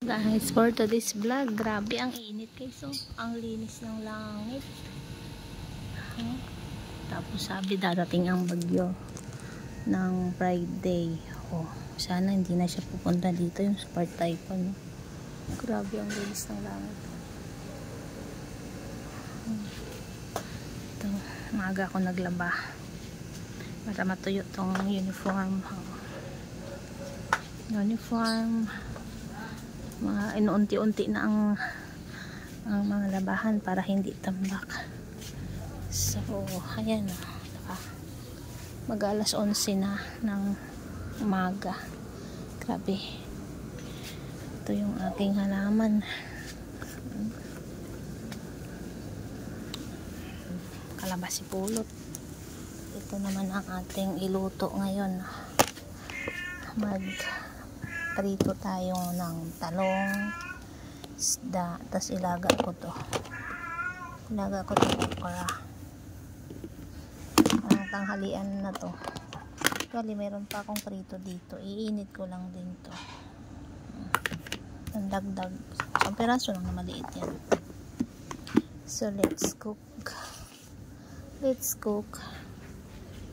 Guys, for today's vlog, grabe ang init guys. So, ang linis ng langit. Tapos sabi darating ang bagyo ng Friday. Sana hindi na siya pupunta dito yung super typhoon. Grabe ang linis ng langit. Ito, maaga ako naglaba para matuyo tong uniform. Mga inuunti-unti na ang mga labahan para hindi tambak. So ayan na, mag alas 11 na ng umaga. Grabe, ito yung aking halaman, kalabasi pulot. Ito naman ang ating iluto ngayon. Prito tayo ng talong, isda, tas ilaga ko to okra. Tanghalian na to. Actually meron pa akong prito dito, iinit ko lang din to. Ang dagdag, isang piraso lang na maliit yan. So let's cook.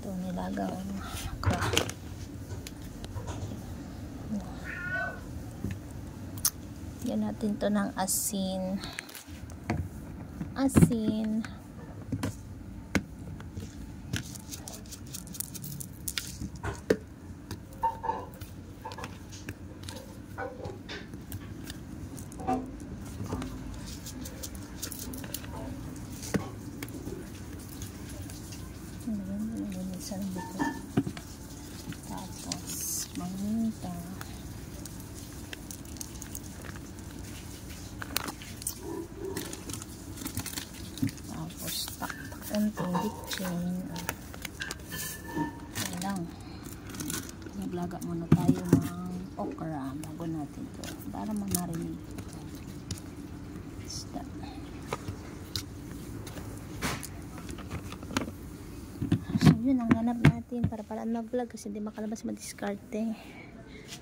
Ito nilagang okra. Yan natin to ng asin. Tapos manita. Unting bitchin. Ayan lang. Naglaga muna tayo ng okra bago natin to para mamarinig. Isda. So yun ang ganap natin para palaan mag-vlog kasi hindi makalabas madiskarte.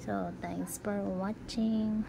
So thanks for watching.